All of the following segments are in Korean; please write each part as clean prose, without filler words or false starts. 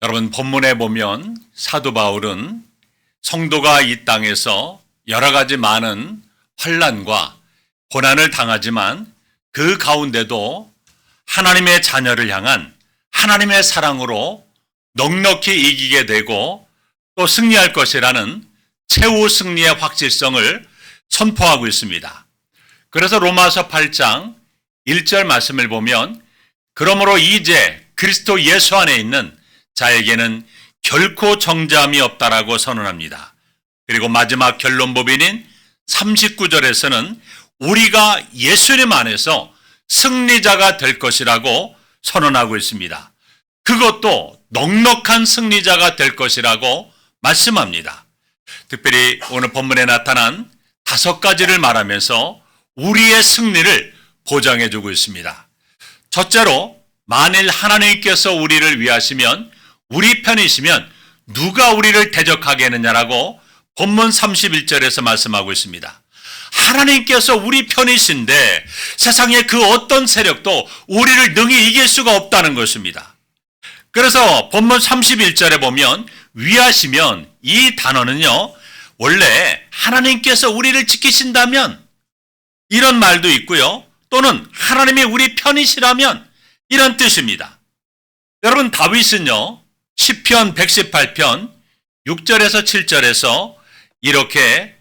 여러분, 본문에 보면 사도 바울은 성도가 이 땅에서 여러 가지 많은 환난과 고난을 당하지만 그 가운데도 하나님의 자녀를 향한 하나님의 사랑으로 넉넉히 이기게 되고 또 승리할 것이라는 최후 승리의 확실성을 선포하고 있습니다. 그래서 로마서 8장 1절 말씀을 보면 그러므로 이제 그리스도 예수 안에 있는 자에게는 결코 정죄함이 없다라고 선언합니다. 그리고 마지막 결론 법인인 39절에서는 우리가 예수님 안에서 승리자가 될 것이라고 선언하고 있습니다. 그것도 넉넉한 승리자가 될 것이라고 말씀합니다. 특별히 오늘 본문에 나타난 5가지를 말하면서 우리의 승리를 보장해 주고 있습니다. 첫째로, 만일 하나님께서 우리를 위하시면, 우리 편이시면 누가 우리를 대적하겠느냐라고 본문 31절에서 말씀하고 있습니다. 하나님께서 우리 편이신데 세상의 그 어떤 세력도 우리를 능히 이길 수가 없다는 것입니다. 그래서 본문 31절에 보면 위하시면, 이 단어는요, 원래 하나님께서 우리를 지키신다면 이런 말도 있고요, 또는 하나님이 우리 편이시라면 이런 뜻입니다. 여러분, 다윗은요, 시편 118편 6절에서 7절에서 이렇게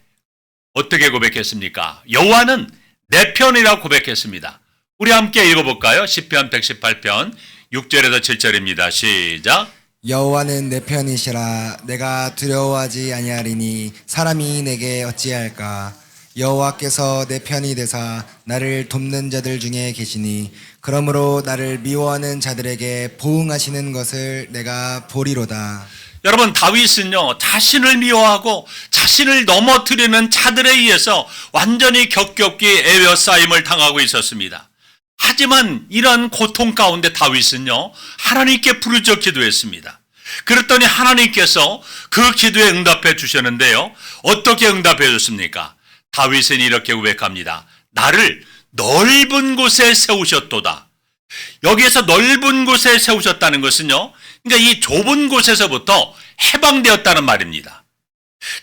어떻게 고백했습니까? 여호와는 내 편이라고 고백했습니다. 우리 함께 읽어볼까요? 시편 118편 6절에서 7절입니다. 시작. 여호와는 내 편이시라. 내가 두려워하지 아니하리니 사람이 내게 어찌할까. 여호와께서 내 편이 되사 나를 돕는 자들 중에 계시니 그러므로 나를 미워하는 자들에게 보응하시는 것을 내가 보리로다. 여러분, 다윗은요, 자신을 미워하고 자신을 넘어뜨리는 자들에 의해서 완전히 격격히 에워싸임을 당하고 있었습니다. 하지만 이러한 고통 가운데 다윗은요, 하나님께 부르짖어 기도했습니다. 그랬더니 하나님께서 그 기도에 응답해 주셨는데요, 어떻게 응답해 줬습니까? 다윗은 이렇게 고백합니다. 나를 넓은 곳에 세우셨도다. 여기에서 넓은 곳에 세우셨다는 것은요, 그러니까 이 좁은 곳에서부터 해방되었다는 말입니다.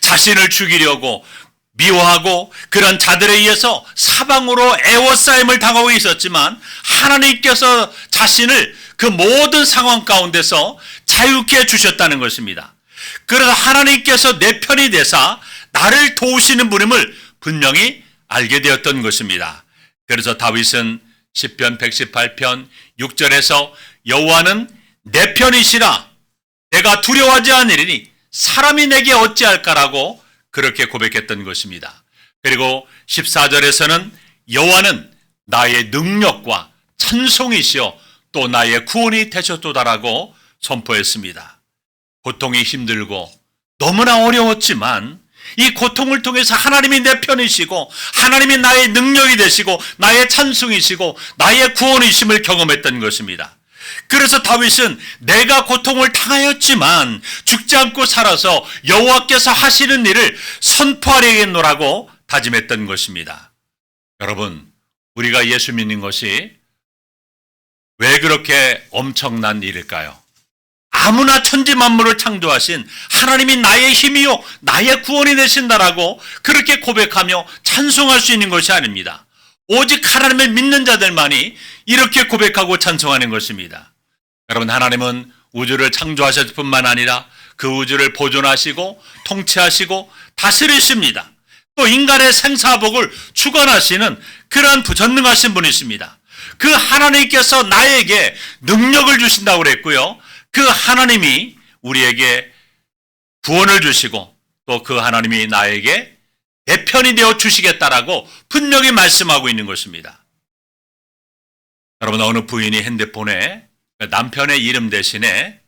자신을 죽이려고 미워하고 그런 자들에 의해서 사방으로 애워싸임을 당하고 있었지만 하나님께서 자신을 그 모든 상황 가운데서 자유케 해주셨다는 것입니다. 그래서 하나님께서 내 편이 되사 나를 도우시는 분임을 분명히 알게 되었던 것입니다. 그래서 다윗은 시편 118편 6절에서 여호와는 내 편이시라. 내가 두려워하지 않으리니 사람이 내게 어찌할까라고 그렇게 고백했던 것입니다. 그리고 14절에서는 여호와는 나의 능력과 찬송이시여 또 나의 구원이 되셨도다라고 선포했습니다. 고통이 힘들고 너무나 어려웠지만 이 고통을 통해서 하나님이 내 편이시고 하나님이 나의 능력이 되시고 나의 찬송이시고 나의 구원이심을 경험했던 것입니다. 그래서 다윗은 내가 고통을 당하였지만 죽지 않고 살아서 여호와께서 하시는 일을 선포하려겠노라고 다짐했던 것입니다. 여러분, 우리가 예수 믿는 것이 왜 그렇게 엄청난 일일까요? 아무나 천지 만물을 창조하신 하나님이 나의 힘이요 나의 구원이 되신다라고 그렇게 고백하며 찬송할 수 있는 것이 아닙니다. 오직 하나님을 믿는 자들만이 이렇게 고백하고 찬송하는 것입니다. 여러분, 하나님은 우주를 창조하셨을 뿐만 아니라 그 우주를 보존하시고 통치하시고 다스리십니다. 또 인간의 생사복을 주관하시는 그러한 부전능하신 분이십니다. 그 하나님께서 나에게 능력을 주신다고 그랬고요, 그 하나님이 우리에게 구원을 주시고 또 그 하나님이 나에게 내 편이 되어 주시겠다라고 분명히 말씀하고 있는 것입니다. 여러분, 어느 부인이 핸드폰에 남편의 이름 대신에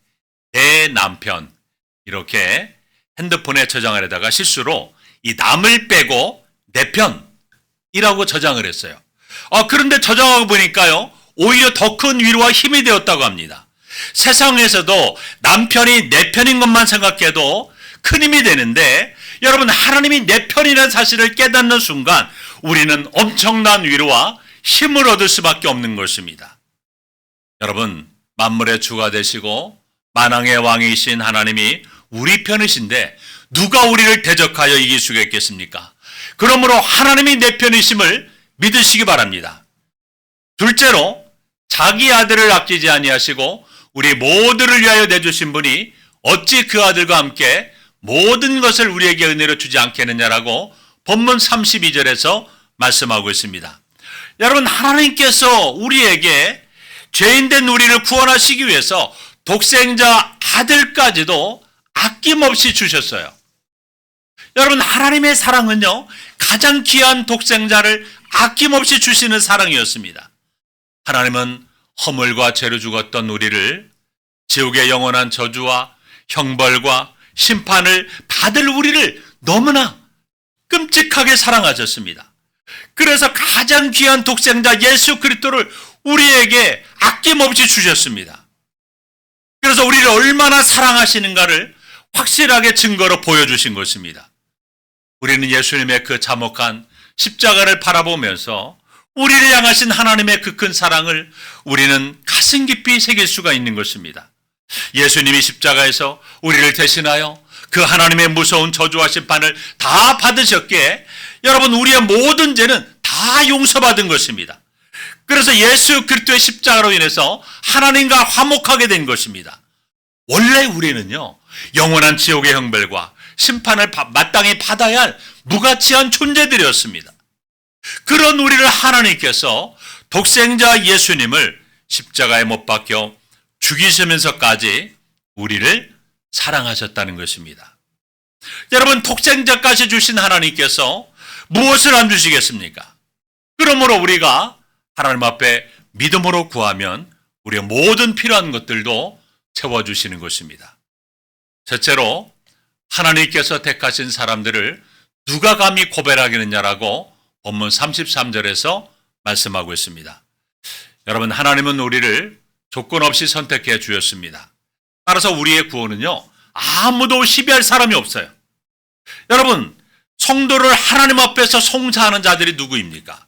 내 남편 이렇게 핸드폰에 저장하려다가 실수로 이 남을 빼고 내 편이라고 저장을 했어요. 그런데 저장하고 보니까요, 오히려 더 큰 위로와 힘이 되었다고 합니다. 세상에서도 남편이 내 편인 것만 생각해도 큰 힘이 되는데 여러분, 하나님이 내 편이라는 사실을 깨닫는 순간 우리는 엄청난 위로와 힘을 얻을 수밖에 없는 것입니다. 여러분, 만물의 주가 되시고 만왕의 왕이신 하나님이 우리 편이신데 누가 우리를 대적하여 이길 수가 있겠습니까? 그러므로 하나님이 내 편이심을 믿으시기 바랍니다. 둘째로 자기 아들을 아끼지 아니하시고 우리 모두를 위하여 내주신 분이 어찌 그 아들과 함께 모든 것을 우리에게 은혜로 주지 않겠느냐라고 본문 32절에서 말씀하고 있습니다. 여러분, 하나님께서 우리에게 죄인된 우리를 구원하시기 위해서 독생자 아들까지도 아낌없이 주셨어요. 여러분, 하나님의 사랑은요, 가장 귀한 독생자를 아낌없이 주시는 사랑이었습니다. 하나님은 허물과 죄로 죽었던 우리를 지옥의 영원한 저주와 형벌과 심판을 받을 우리를 너무나 끔찍하게 사랑하셨습니다. 그래서 가장 귀한 독생자 예수 그리스도를 우리에게 아낌없이 주셨습니다. 그래서 우리를 얼마나 사랑하시는가를 확실하게 증거로 보여주신 것입니다. 우리는 예수님의 그 참혹한 십자가를 바라보면서 우리를 향하신 하나님의 그 큰 사랑을 우리는 가슴 깊이 새길 수가 있는 것입니다. 예수님이 십자가에서 우리를 대신하여 그 하나님의 무서운 저주와 심판을 다 받으셨기에 여러분, 우리의 모든 죄는 다 용서받은 것입니다. 그래서 예수 그리스도의 십자가로 인해서 하나님과 화목하게 된 것입니다. 원래 우리는요, 영원한 지옥의 형벌과 심판을 마땅히 받아야 할 무가치한 존재들이었습니다. 그런 우리를 하나님께서 독생자 예수님을 십자가에 못 박혀 죽이시면서까지 우리를 사랑하셨다는 것입니다. 여러분, 독생자까지 주신 하나님께서 무엇을 안 주시겠습니까? 그러므로 우리가 하나님 앞에 믿음으로 구하면 우리의 모든 필요한 것들도 채워주시는 것입니다. 첫째로, 하나님께서 택하신 사람들을 누가 감히 고발하겠느냐라고 본문 33절에서 말씀하고 있습니다. 여러분, 하나님은 우리를 조건 없이 선택해 주셨습니다. 따라서 우리의 구원은요, 아무도 시비할 사람이 없어요. 여러분, 성도를 하나님 앞에서 송사하는 자들이 누구입니까?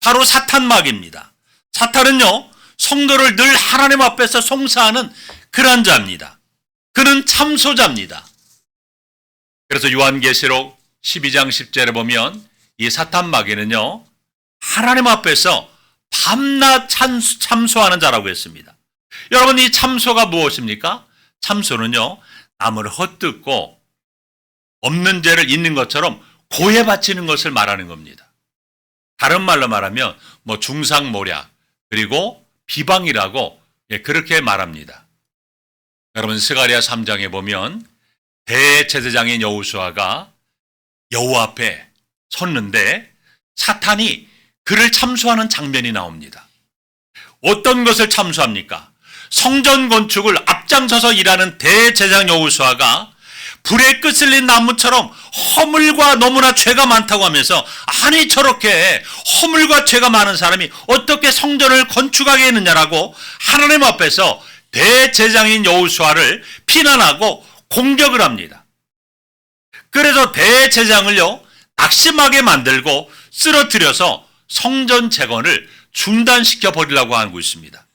바로 사탄막입니다. 사탄은요, 성도를 늘 하나님 앞에서 송사하는 그런 자입니다. 그는 참소자입니다. 그래서 요한계시록 12장 10절에 보면 이 사탄마귀는요, 하나님 앞에서 밤낮 참소하는 자라고 했습니다. 여러분, 이 참소가 무엇입니까? 참소는요, 남을 헛듣고 없는 죄를 있는 것처럼 고해 바치는 것을 말하는 겁니다. 다른 말로 말하면 중상모략 그리고 비방이라고 그렇게 말합니다. 여러분, 스가랴 3장에 보면 대제사장인 여호수아가 여호와 앞에 섰는데 사탄이 그를 참수하는 장면이 나옵니다. 어떤 것을 참수합니까? 성전 건축을 앞장서서 일하는 대제사장 여호수아가 불에 끄슬린 나무처럼 허물과 너무나 죄가 많다고 하면서, 아니 저렇게 허물과 죄가 많은 사람이 어떻게 성전을 건축하게 했느냐라고 하나님 앞에서 대제사장인 여호수아를 비난하고 공격을 합니다. 그래서 대제사장을요, 낙심하게 만들고 쓰러뜨려서 성전 재건을 중단시켜 버리려고 하고 있습니다.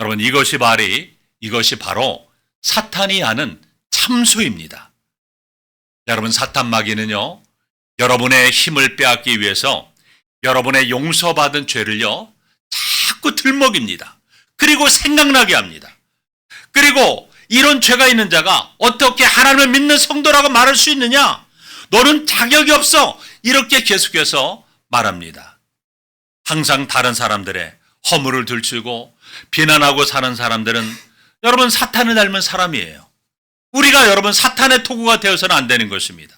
여러분, 이것이 바로 사탄이 하는 참소입니다. 여러분, 사탄마귀는요, 여러분의 힘을 빼앗기 위해서 여러분의 용서받은 죄를요, 자꾸 들먹입니다. 그리고 생각나게 합니다. 그리고 이런 죄가 있는 자가 어떻게 하나님을 믿는 성도라고 말할 수 있느냐? 너는 자격이 없어. 이렇게 계속해서 말합니다. 항상 다른 사람들의 허물을 들추고 비난하고 사는 사람들은 여러분, 사탄을 닮은 사람이에요. 우리가 여러분, 사탄의 토구가 되어서는 안 되는 것입니다.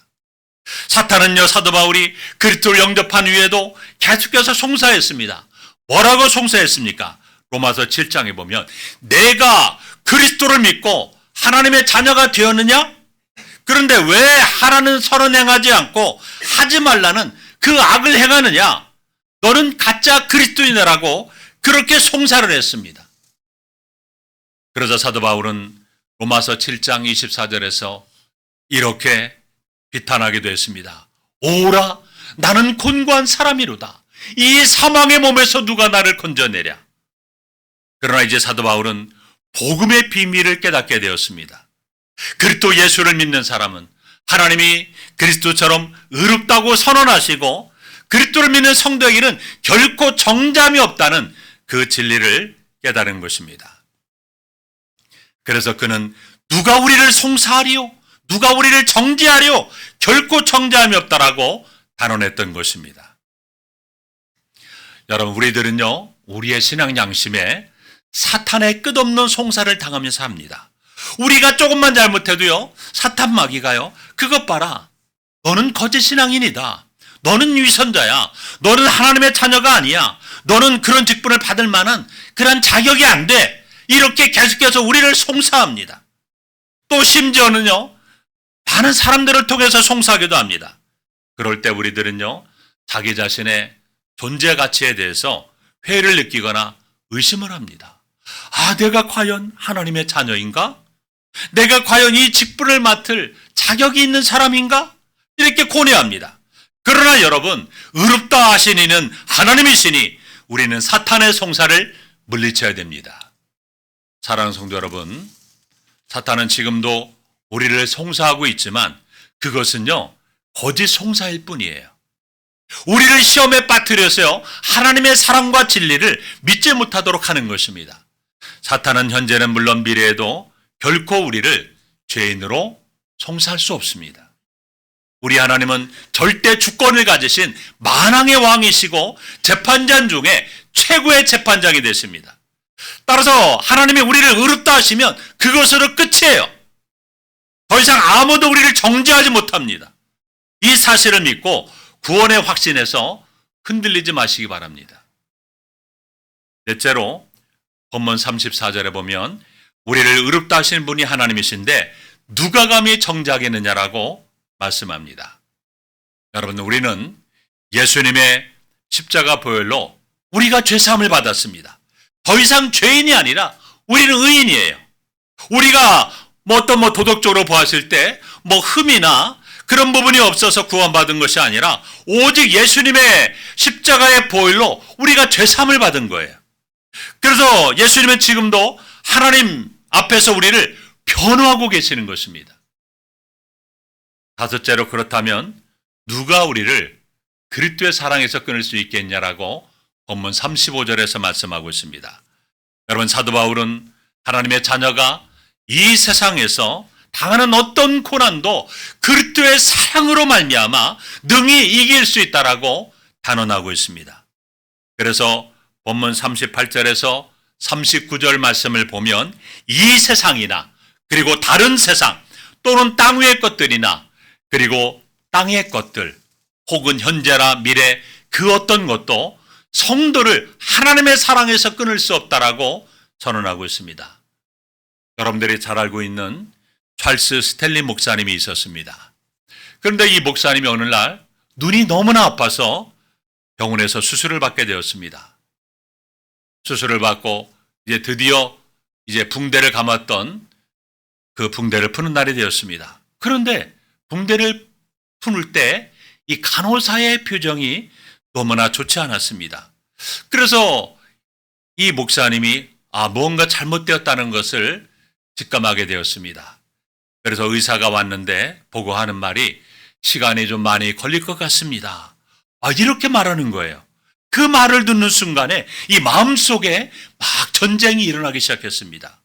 사탄은요, 사도 바울이 그리스도를 영접한 후에도 계속해서 송사했습니다. 뭐라고 송사했습니까? 로마서 7장에 보면 내가 그리스도를 믿고 하나님의 자녀가 되었느냐? 그런데 왜 하라는 선을 행하지 않고 하지 말라는 그 악을 행하느냐? 너는 가짜 그리스도인이라고 그렇게 송사를 했습니다. 그러자 사도 바울은 로마서 7장 24절에서 이렇게 비탄하게 됐습니다. 오라, 나는 곤고한 사람이로다. 이 사망의 몸에서 누가 나를 건져내랴. 그러나 이제 사도 바울은 복음의 비밀을 깨닫게 되었습니다. 그리스도 예수를 믿는 사람은 하나님이 그리스도처럼 의롭다고 선언하시고 그리스도를 믿는 성도에게는 결코 정잠이 없다는 그 진리를 깨달은 것입니다. 그래서 그는 누가 우리를 송사하리요? 누가 우리를 정죄하리요? 결코 정죄함이 없다라고 단언했던 것입니다. 여러분, 우리들은요, 우리의 신앙 양심에 사탄의 끝없는 송사를 당하며 삽니다. 우리가 조금만 잘못해도요, 사탄 마귀가요, 그것 봐라. 너는 거짓 신앙인이다. 너는 위선자야. 너는 하나님의 자녀가 아니야. 너는 그런 직분을 받을 만한 그런 자격이 안 돼. 이렇게 계속해서 우리를 송사합니다. 또 심지어는요, 많은 사람들을 통해서 송사하기도 합니다. 그럴 때 우리들은요, 자기 자신의 존재 가치에 대해서 회의를 느끼거나 의심을 합니다. 아, 내가 과연 하나님의 자녀인가? 내가 과연 이 직분을 맡을 자격이 있는 사람인가? 이렇게 고뇌합니다. 그러나 여러분, 의롭다 하신 이는 하나님이시니 우리는 사탄의 송사를 물리쳐야 됩니다. 사랑하는 성도 여러분, 사탄은 지금도 우리를 송사하고 있지만 그것은요, 거짓 송사일 뿐이에요. 우리를 시험에 빠뜨려서요, 하나님의 사랑과 진리를 믿지 못하도록 하는 것입니다. 사탄은 현재는 물론 미래에도 결코 우리를 죄인으로 송사할 수 없습니다. 우리 하나님은 절대 주권을 가지신 만왕의 왕이시고 재판장 중에 최고의 재판장이 되십니다. 따라서 하나님이 우리를 의롭다 하시면 그것으로 끝이에요. 더 이상 아무도 우리를 정죄하지 못합니다. 이 사실을 믿고 구원의 확신에서 흔들리지 마시기 바랍니다. 넷째로 본문 34절에 보면 우리를 의롭다 하시는 분이 하나님이신데 누가 감히 정죄하겠느냐라고 말씀합니다. 여러분, 우리는 예수님의 십자가 보혈로 우리가 죄사함을 받았습니다. 더 이상 죄인이 아니라 우리는 의인이에요. 우리가 어떤 도덕적으로 보았을 때 흠이나 그런 부분이 없어서 구원받은 것이 아니라 오직 예수님의 십자가의 보혈로 우리가 죄사함을 받은 거예요. 그래서 예수님은 지금도 하나님 앞에서 우리를 변호하고 계시는 것입니다. 다섯째로, 그렇다면 누가 우리를 그리스도의 사랑에서 끊을 수 있겠냐라고 본문 35절에서 말씀하고 있습니다. 여러분, 사도 바울은 하나님의 자녀가 이 세상에서 당하는 어떤 고난도 그리스도의 사랑으로 말미암아 능히 이길 수 있다라고 단언하고 있습니다. 그래서 본문 38절에서 39절 말씀을 보면 이 세상이나 그리고 다른 세상 또는 땅 위의 것들이나 그리고 땅의 것들 혹은 현재나 미래 그 어떤 것도 성도를 하나님의 사랑에서 끊을 수 없다라고 선언하고 있습니다. 여러분들이 잘 알고 있는 찰스 스탠리 목사님이 있었습니다. 그런데 이 목사님이 어느 날 눈이 너무나 아파서 병원에서 수술을 받게 되었습니다. 수술을 받고 드디어 붕대를 감았던 그 붕대를 푸는 날이 되었습니다. 그런데 붕대를 풀 때 이 간호사의 표정이 너무나 좋지 않았습니다. 그래서 이 목사님이 뭔가 잘못되었다는 것을 직감하게 되었습니다. 그래서 의사가 왔는데 보고 하는 말이 시간이 좀 많이 걸릴 것 같습니다. 이렇게 말하는 거예요. 그 말을 듣는 순간에 이 마음속에 막 전쟁이 일어나기 시작했습니다.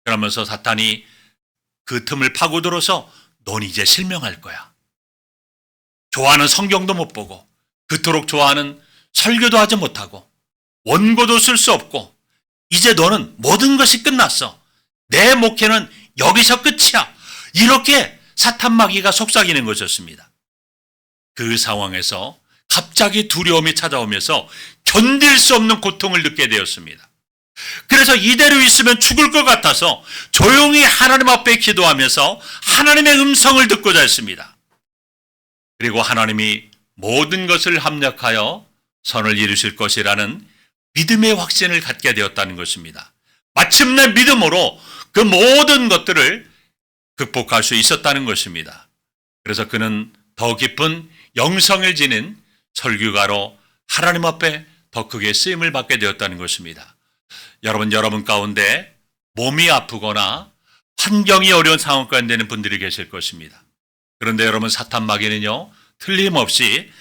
그러면서 사탄이 그 틈을 파고들어서 넌 이제 실명할 거야. 좋아하는 성경도 못 보고 그토록 좋아하는 설교도 하지 못하고 원고도 쓸 수 없고 이제 너는 모든 것이 끝났어. 내 목회는 여기서 끝이야. 이렇게 사탄 마귀가 속삭이는 것이었습니다. 그 상황에서 갑자기 두려움이 찾아오면서 견딜 수 없는 고통을 느끼게 되었습니다. 그래서 이대로 있으면 죽을 것 같아서 조용히 하나님 앞에 기도하면서 하나님의 음성을 듣고자 했습니다. 그리고 하나님이 모든 것을 합력하여 선을 이루실 것이라는 믿음의 확신을 갖게 되었다는 것입니다. 마침내 믿음으로 그 모든 것들을 극복할 수 있었다는 것입니다. 그래서 그는 더 깊은 영성을 지닌 설교가로 하나님 앞에 더 크게 쓰임을 받게 되었다는 것입니다. 여러분 가운데 몸이 아프거나 환경이 어려운 상황 가운데 있는 분들이 계실 것입니다. 그런데 여러분, 사탄 마귀는요, 틀림없이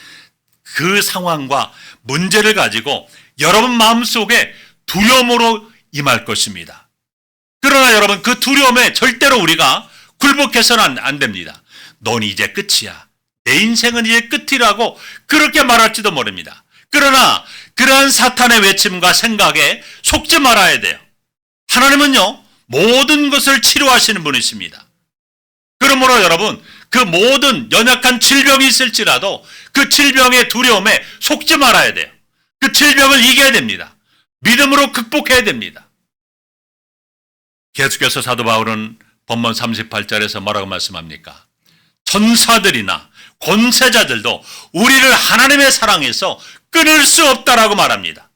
그 상황과 문제를 가지고 여러분 마음속에 두려움으로 임할 것입니다. 그러나 여러분, 그 두려움에 절대로 우리가 굴복해서는 안 됩니다. 넌 이제 끝이야. 내 인생은 이제 끝이라고 그렇게 말할지도 모릅니다. 그러나 그러한 사탄의 외침과 생각에 속지 말아야 돼요. 하나님은요, 모든 것을 치료하시는 분이십니다. 그러므로 여러분, 그 모든 연약한 질병이 있을지라도 그 질병의 두려움에 속지 말아야 돼요. 그 질병을 이겨야 됩니다. 믿음으로 극복해야 됩니다. 계속해서 사도 바울은 본문 38절에서 뭐라고 말씀합니까? 천사들이나 권세자들도 우리를 하나님의 사랑에서 끊을 수 없다라고 말합니다.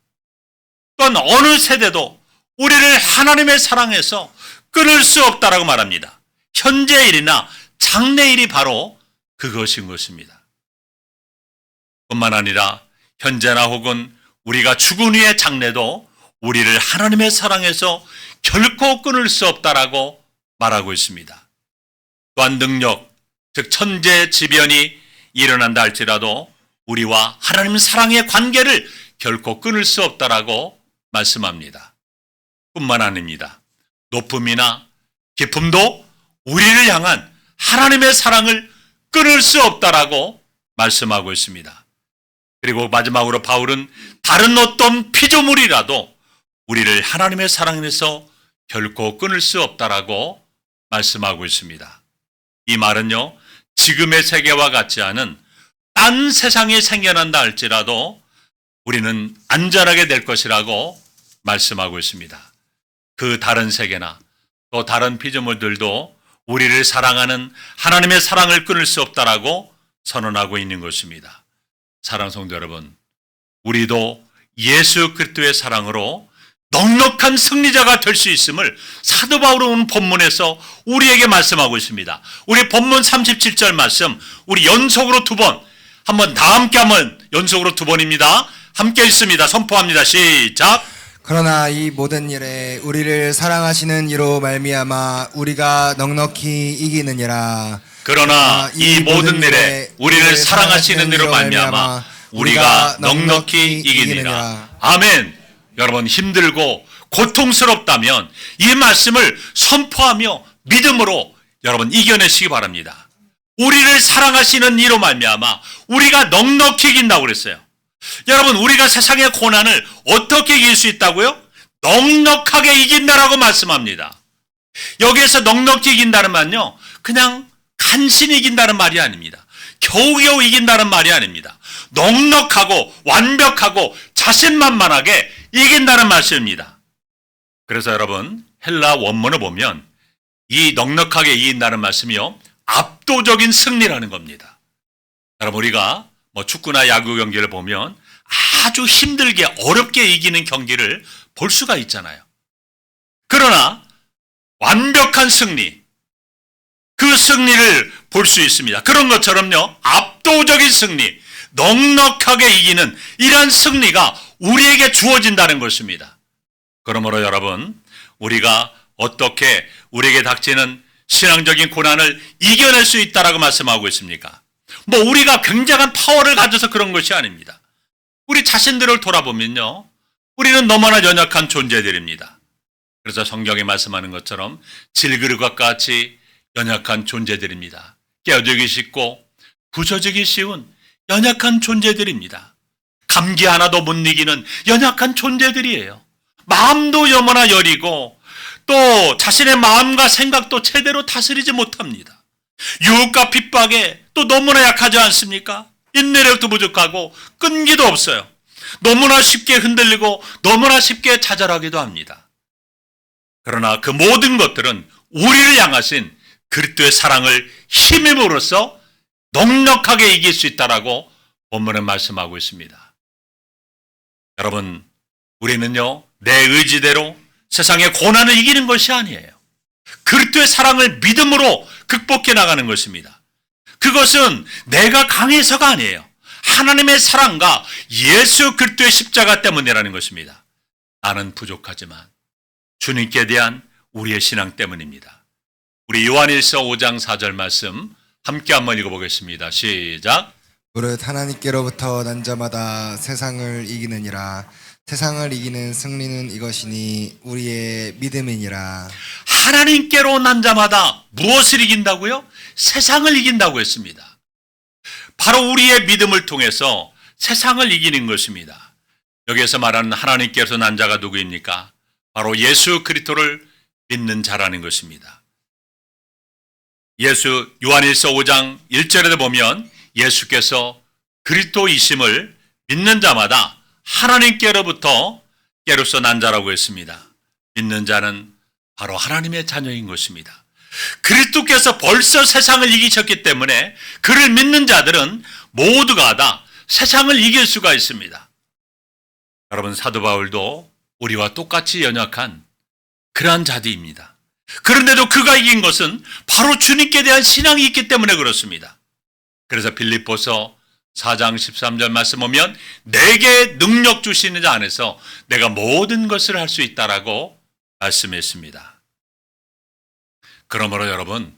또한 어느 세대도 우리를 하나님의 사랑에서 끊을 수 없다라고 말합니다. 현재일이나 장래일이 바로 그것인 것입니다. 뿐만 아니라 현재나 혹은 우리가 죽은 후의 장래도 우리를 하나님의 사랑에서 결코 끊을 수 없다라고 말하고 있습니다. 또한 능력, 즉 천재지변이 일어난다 할지라도 우리와 하나님 사랑의 관계를 결코 끊을 수 없다라고 말씀합니다. 뿐만 아닙니다. 높음이나 깊음도 우리를 향한 하나님의 사랑을 끊을 수 없다라고 말씀하고 있습니다. 그리고 마지막으로 바울은 다른 어떤 피조물이라도 우리를 하나님의 사랑에서 결코 끊을 수 없다라고 말씀하고 있습니다. 이 말은요, 지금의 세계와 같지 않은 딴 세상이 생겨난다 할지라도 우리는 안전하게 될 것이라고 말씀하고 있습니다. 그 다른 세계나 또 다른 피조물들도 우리를 사랑하는 하나님의 사랑을 끊을 수 없다라고 선언하고 있는 것입니다. 사랑하는 성도 여러분, 우리도 예수 그리스도의 사랑으로 넉넉한 승리자가 될 수 있음을 사도 바울은 오늘 본문에서 우리에게 말씀하고 있습니다. 우리 본문 37절 말씀, 우리 연속으로 두 번, 한번 다 함께 하면 연속으로 두 번입니다. 함께 읽습니다. 선포합니다. 시작. 그러나 이 모든 일에 우리를 사랑하시는 이로 말미암아 우리가 넉넉히 이기느니라. 그러나 이 모든 일에 우리를 사랑하시는 이로 말미암아 우리가 넉넉히 이기니라. 아멘. 여러분, 힘들고 고통스럽다면 이 말씀을 선포하며 믿음으로 여러분 이겨내시기 바랍니다. 우리를 사랑하시는 이로 말미암아 우리가 넉넉히 이긴다고 그랬어요. 여러분, 우리가 세상의 고난을 어떻게 이길 수 있다고요? 넉넉하게 이긴다라고 말씀합니다. 여기에서 넉넉히 이긴다는 말은요, 그냥 간신히 이긴다는 말이 아닙니다. 겨우겨우 이긴다는 말이 아닙니다. 넉넉하고 완벽하고 자신만만하게 이긴다는 말씀입니다. 그래서 여러분, 헬라 원문을 보면 이 넉넉하게 이긴다는 말씀이요, 압도적인 승리라는 겁니다. 여러분, 우리가 축구나 야구 경기를 보면 아주 힘들게 어렵게 이기는 경기를 볼 수가 있잖아요. 그러나 완벽한 승리, 그 승리를 볼 수 있습니다. 그런 것처럼요, 압도적인 승리, 넉넉하게 이기는 이러한 승리가 우리에게 주어진다는 것입니다. 그러므로 여러분, 우리가 어떻게 우리에게 닥치는 신앙적인 고난을 이겨낼 수 있다라고 말씀하고 있습니까? 우리가 굉장한 파워를 가져서 그런 것이 아닙니다. 우리 자신들을 돌아보면요, 우리는 너무나 연약한 존재들입니다. 그래서 성경이 말씀하는 것처럼 질그릇과 같이 연약한 존재들입니다. 깨어지기 쉽고 부서지기 쉬운 연약한 존재들입니다. 감기 하나도 못 이기는 연약한 존재들이에요. 마음도 너무나 여리고 또 자신의 마음과 생각도 제대로 다스리지 못합니다. 유혹과 핍박에 또 너무나 약하지 않습니까? 인내력도 부족하고 끈기도 없어요. 너무나 쉽게 흔들리고 너무나 쉽게 좌절하기도 합니다. 그러나 그 모든 것들은 우리를 향하신 그리스도의 사랑을 힘입으로써 넉넉하게 이길 수 있다라고 본문은 말씀하고 있습니다. 여러분, 우리는요, 내 의지대로 세상의 고난을 이기는 것이 아니에요. 그리스도의 사랑을 믿음으로 극복해 나가는 것입니다. 그것은 내가 강해서가 아니에요. 하나님의 사랑과 예수 그리스도의 십자가 때문이라는 것입니다. 나는 부족하지만 주님께 대한 우리의 신앙 때문입니다. 우리 요한일서 5장 4절 말씀 함께 한번 읽어보겠습니다. 시작. 무릇 하나님께로부터 난 자마다 세상을 이기느니라. 세상을 이기는 승리는 이것이니 우리의 믿음이니라. 하나님께로 난 자마다 무엇을 이긴다고요? 세상을 이긴다고 했습니다. 바로 우리의 믿음을 통해서 세상을 이기는 것입니다. 여기에서 말하는 하나님께서 난 자가 누구입니까? 바로 예수 그리스도를 믿는 자라는 것입니다. 요한일서 5장 1절에 보면 예수께서 그리스도이심을 믿는 자마다 하나님께로부터 깨로서 난 자라고 했습니다. 믿는 자는 바로 하나님의 자녀인 것입니다. 그리스도께서 벌써 세상을 이기셨기 때문에 그를 믿는 자들은 모두가 다 세상을 이길 수가 있습니다. 여러분, 사도 바울도 우리와 똑같이 연약한 그러한 자들입니다. 그런데도 그가 이긴 것은 바로 주님께 대한 신앙이 있기 때문에 그렇습니다. 그래서 빌립보서 4장 13절 말씀 보면 내게 능력 주시는 자 안에서 내가 모든 것을 할 수 있다라고 말씀했습니다. 그러므로 여러분,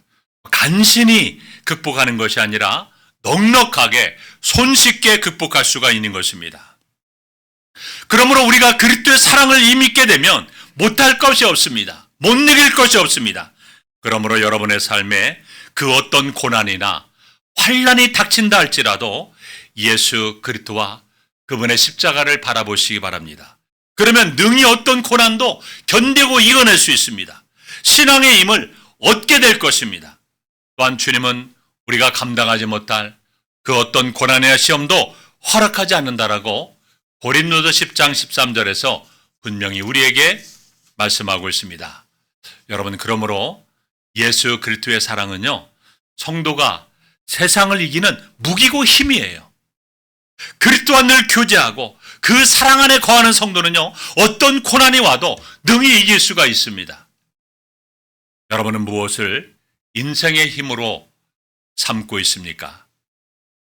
간신히 극복하는 것이 아니라 넉넉하게 손쉽게 극복할 수가 있는 것입니다. 그러므로 우리가 그리스도의 사랑을 임믿게 되면 못할 것이 없습니다. 못 이길 것이 없습니다. 그러므로 여러분의 삶에 그 어떤 고난이나 환난이 닥친다 할지라도 예수 그리스도와 그분의 십자가를 바라보시기 바랍니다. 그러면 능히 어떤 고난도 견디고 이겨낼 수 있습니다. 신앙의 힘을 얻게 될 것입니다. 또한 주님은 우리가 감당하지 못할 그 어떤 고난이나 시험도 허락하지 않는다라고 고린도서 10장 13절에서 분명히 우리에게 말씀하고 있습니다. 여러분, 그러므로 예수 그리스도의 사랑은요, 성도가 세상을 이기는 무기고 힘이에요. 그리스도와 늘 교제하고 그 사랑 안에 거하는 성도는요, 어떤 고난이 와도 능히 이길 수가 있습니다. 여러분은 무엇을 인생의 힘으로 삼고 있습니까?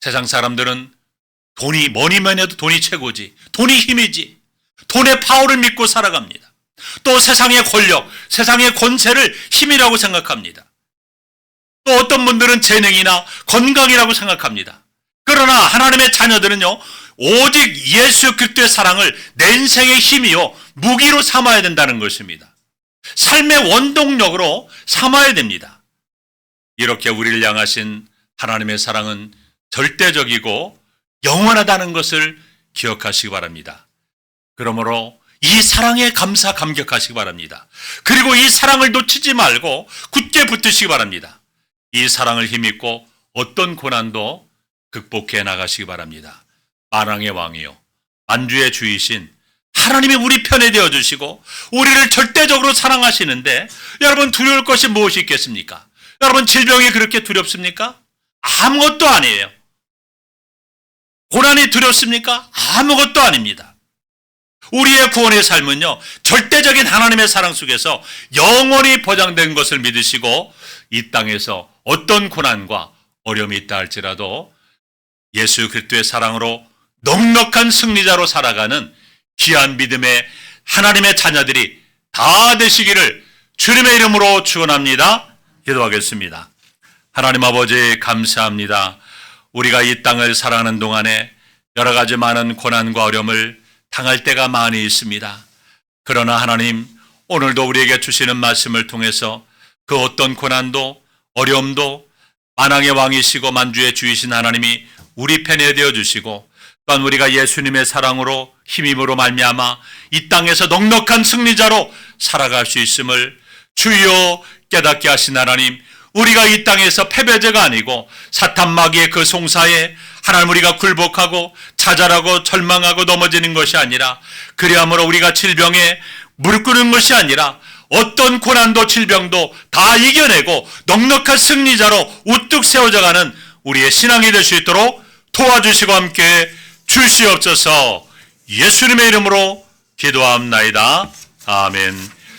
세상 사람들은 돈이 뭐니면 해도 돈이 최고지, 돈이 힘이지, 돈의 파워를 믿고 살아갑니다. 또 세상의 권력, 세상의 권세를 힘이라고 생각합니다. 또 어떤 분들은 재능이나 건강이라고 생각합니다. 그러나 하나님의 자녀들은요, 오직 예수 그리스도의 사랑을 내 인생의 힘이요 무기로 삼아야 된다는 것입니다. 삶의 원동력으로 삼아야 됩니다. 이렇게 우리를 향하신 하나님의 사랑은 절대적이고 영원하다는 것을 기억하시기 바랍니다. 그러므로 이 사랑에 감격하시기 바랍니다. 그리고 이 사랑을 놓치지 말고 굳게 붙드시기 바랍니다. 이 사랑을 힘입고 어떤 고난도 극복해 나가시기 바랍니다. 만왕의 왕이요 만주의 주이신 하나님이 우리 편에 되어주시고 우리를 절대적으로 사랑하시는데 여러분, 두려울 것이 무엇이 있겠습니까? 여러분, 질병이 그렇게 두렵습니까? 아무것도 아니에요. 고난이 두렵습니까? 아무것도 아닙니다. 우리의 구원의 삶은요, 절대적인 하나님의 사랑 속에서 영원히 보장된 것을 믿으시고 이 땅에서 어떤 고난과 어려움이 있다 할지라도 예수 그리스도의 사랑으로 넉넉한 승리자로 살아가는 귀한 믿음의 하나님의 자녀들이 다 되시기를 주님의 이름으로 축원합니다. 기도하겠습니다. 하나님 아버지, 감사합니다. 우리가 이 땅을 살아가는 동안에 여러 가지 많은 고난과 어려움을 당할 때가 많이 있습니다. 그러나 하나님, 오늘도 우리에게 주시는 말씀을 통해서 그 어떤 고난도 어려움도 만왕의 왕이시고 만주의 주이신 하나님이 우리 편에 되어주시고 또한 우리가 예수님의 사랑으로 힘입으로 말미암아 이 땅에서 넉넉한 승리자로 살아갈 수 있음을 주여 깨닫게 하신 하나님, 우리가 이 땅에서 패배자가 아니고 사탄 마귀의 그 송사에 하나님 우리가 굴복하고 좌절하고 절망하고 넘어지는 것이 아니라, 그리함으로 우리가 질병에 무릎 꿇는 것이 아니라 어떤 고난도 질병도 다 이겨내고 넉넉한 승리자로 우뚝 세워져가는 우리의 신앙이 될 수 있도록 도와주시고 함께 주시옵소서. 예수님의 이름으로 기도합나이다. 아멘.